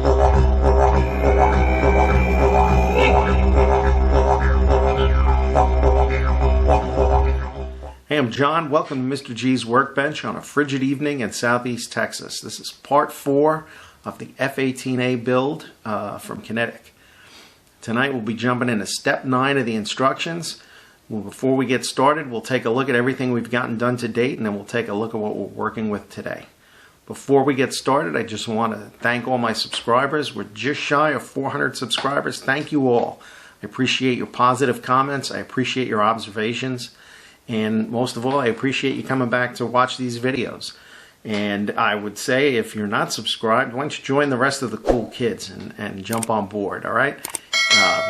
Hey, I'm John. Welcome to Mr. G's Workbench on a frigid evening in Southeast Texas. This is part 4 of the F-18A build from Kinetic. Tonight we'll be jumping into step 9 of the instructions. Before we get started, we'll take a look at everything we've gotten done to date, and then we'll take a look at what we're working with today. Before we get started, I just want to thank all my subscribers. We're just shy of 400 subscribers. Thank you all. I appreciate your positive comments. I appreciate your observations. And most of all, I appreciate you coming back to watch these videos. And I would say, if you're not subscribed, why don't you join the rest of the cool kids and jump on board, all right?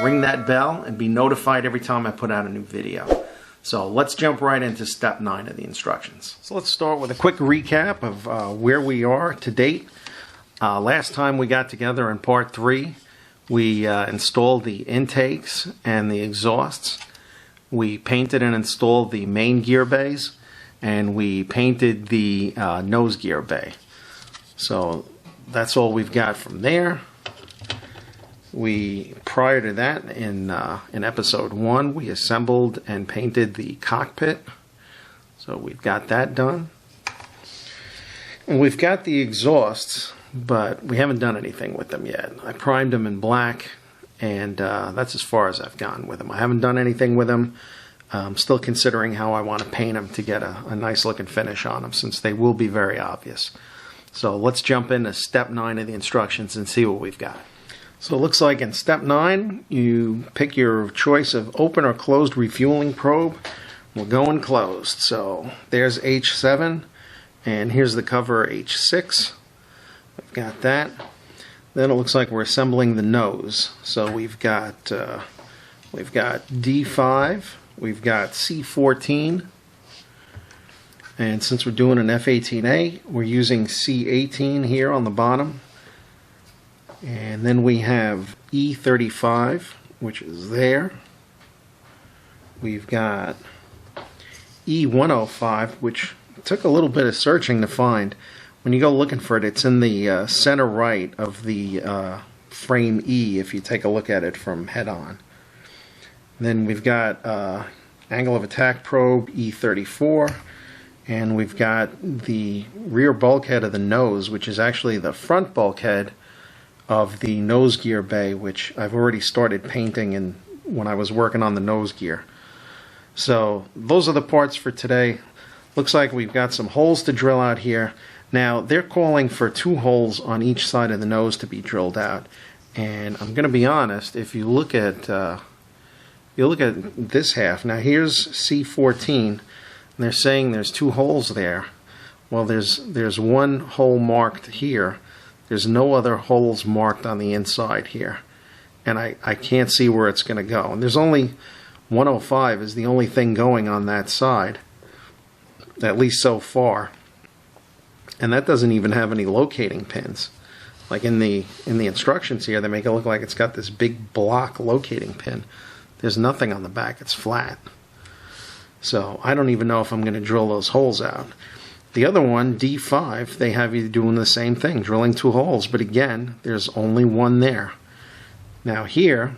Ring that bell and be notified every time I put out a new video. So let's jump right into step 9 of the instructions. So let's start with a quick recap of where we are to date. Last time we got together in part 3, we installed the intakes and the exhausts. We painted and installed the main gear bays, and we painted the nose gear bay. So that's all we've got from there. Prior to that, in episode 1, we assembled and painted the cockpit. So we've got that done. And we've got the exhausts, but we haven't done anything with them yet. I primed them in black, and that's as far as I've gone with them. I haven't done anything with them. I'm still considering how I want to paint them to get a nice looking finish on them, since they will be very obvious. So let's jump into step 9 of the instructions and see what we've got. So it looks like in step 9, you pick your choice of open or closed refueling probe. We'll go in closed. So there's H7, and here's the cover H6. We've got that. Then it looks like we're assembling the nose. So we've got D5, we've got C14, and since we're doing an F-18A, we're using C18 here on the bottom. And then we have E35, which is there. We've got E105, which took a little bit of searching to find. When you go looking for it, it's in the center right of the frame E, if you take a look at it from head on. Then we've got angle of attack probe E34, and we've got the rear bulkhead of the nose, which is actually the front bulkhead of the nose gear bay, which I've already started painting when I was working on the nose gear. So those are the parts for today. Looks like we've got some holes to drill out here. Now, they're calling for 2 holes on each side of the nose to be drilled out. And I'm going to be honest, if you look at this half, now here's C14, and they're saying there's 2 holes there. Well, there's 1 hole marked here. There's no other holes marked on the inside here. And I can't see where it's going to go. And there's only 105 is the only thing going on that side, at least so far. And that doesn't even have any locating pins. Like in the instructions here, they make it look like it's got this big block locating pin. There's nothing on the back, it's flat. So I don't even know if I'm going to drill those holes out. The other one, D5, they have you doing the same thing, drilling 2 holes, but again, there's only 1 there. Now here,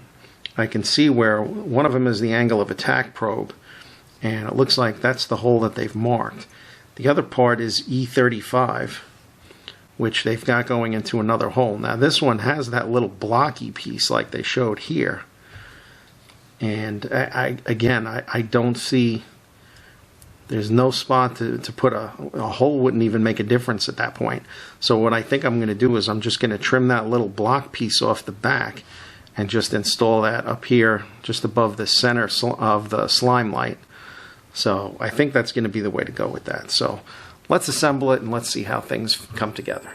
I can see where one of them is the angle of attack probe, and it looks like that's the hole that they've marked. The other part is E35, which they've got going into another hole. Now this one has that little blocky piece like they showed here. And I don't see, there's no spot to put a hole. Wouldn't even make a difference at that point. So what I think I'm going to do is I'm just going to trim that little block piece off the back and just install that up here just above the center of the slime light. So I think that's going to be the way to go with that. So let's assemble it and let's see how things come together.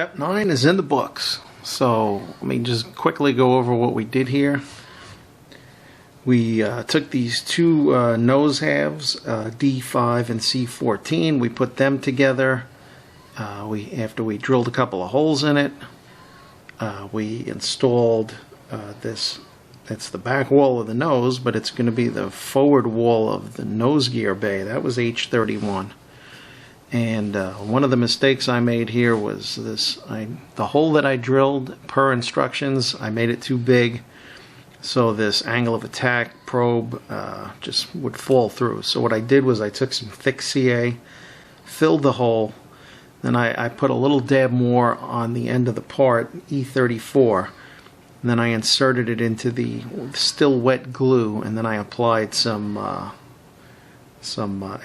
Step 9 is in the books. So let me just quickly go over what we did here. We took these two nose halves, D5 and C14. We put them together. After we drilled a couple of holes in it, we installed this. It's the back wall of the nose, but it's going to be the forward wall of the nose gear bay. That was H31. And one of the mistakes I made here was this. The hole that I drilled per instructions, I made it too big, so this angle of attack probe just would fall through. So what I did was I took some thick CA, filled the hole, then I put a little dab more on the end of the part, E34, and then I inserted it into the still wet glue, and then I applied some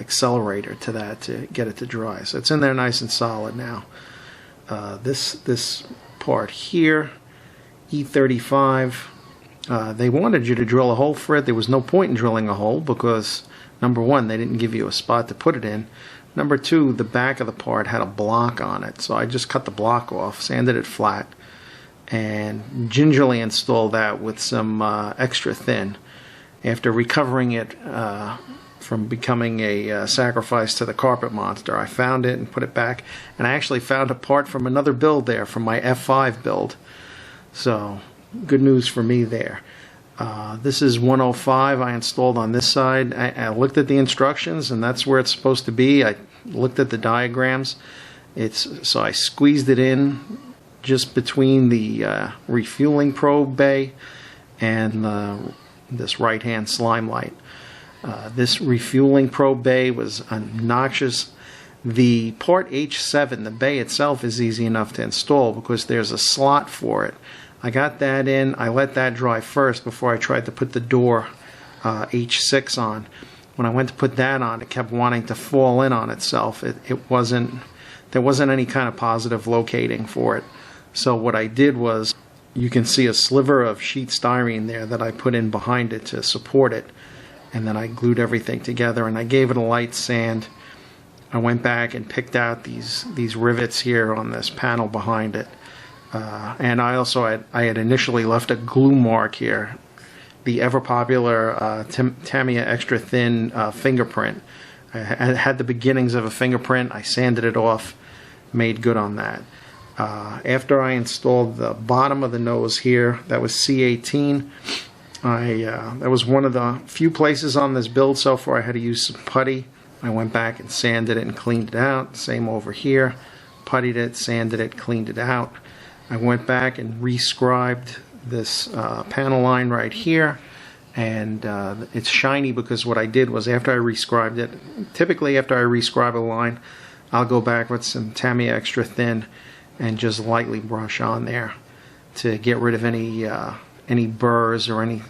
accelerator to that to get it to dry. So it's in there nice and solid now. This part here, E35, they wanted you to drill a hole for it. There was no point in drilling a hole because, number one, they didn't give you a spot to put it in. Number two, the back of the part had a block on it, so I just cut the block off, sanded it flat, and gingerly installed that with some extra thin. After recovering it from becoming a sacrifice to the carpet monster, I found it and put it back, and I actually found a part from another build there, from my F5 build. So good news for me there. This is 105 I installed on this side. I looked at the instructions, and that's where it's supposed to be. I looked at the diagrams. So I squeezed it in just between the refueling probe bay and this right-hand slime light. This refueling probe bay was obnoxious. The part H7, the bay itself, is easy enough to install because there's a slot for it. I got that in. I let that dry first before I tried to put the door H6 on. When I went to put that on, it kept wanting to fall in on itself. There wasn't any kind of positive locating for it. So what I did was, you can see a sliver of sheet styrene there that I put in behind it to support it. And then I glued everything together, and I gave it a light sand. I went back and picked out these rivets here on this panel behind it. And I also had initially left a glue mark here, the ever popular Tamiya extra thin fingerprint. I had the beginnings of a fingerprint. I sanded it off, made good on that. After I installed the bottom of the nose here, that was C18. That was one of the few places on this build so far I had to use some putty. I went back and sanded it and cleaned it out. Same over here. Puttied it, sanded it, cleaned it out. I went back and rescribed this panel line right here, and it's shiny because what I did was, after I rescribed it, typically after I rescribe a line, I'll go back with some Tamiya extra thin and just lightly brush on there to get rid of any burrs or any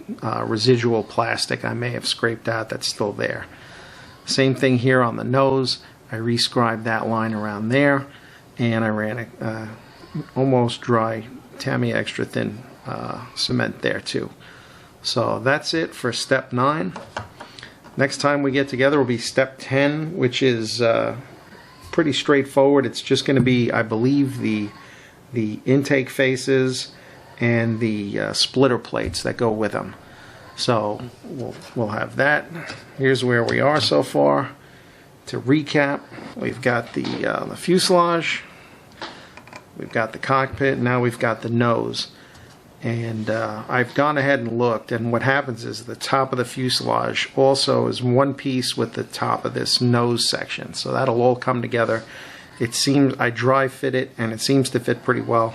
residual plastic I may have scraped out that's still there. Same thing here on the nose. I rescribed that line around there, and I ran a almost dry Tamiya extra thin cement there too. So that's it for step 9. Next time we get together will be step 10, which is pretty straightforward. It's just going to be, I believe, the intake faces and the splitter plates that go with them. So we'll have that. Here's where we are so far. To recap, we've got the fuselage, we've got the cockpit, now we've got the nose. And I've gone ahead and looked, and what happens is the top of the fuselage also is one piece with the top of this nose section. So that'll all come together. It seems, I dry fit it, and it seems to fit pretty well.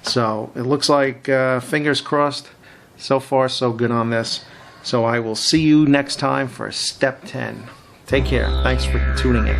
So it looks like, fingers crossed, so far so good on this. So I will see you next time for step 10. Take care. Thanks for tuning in.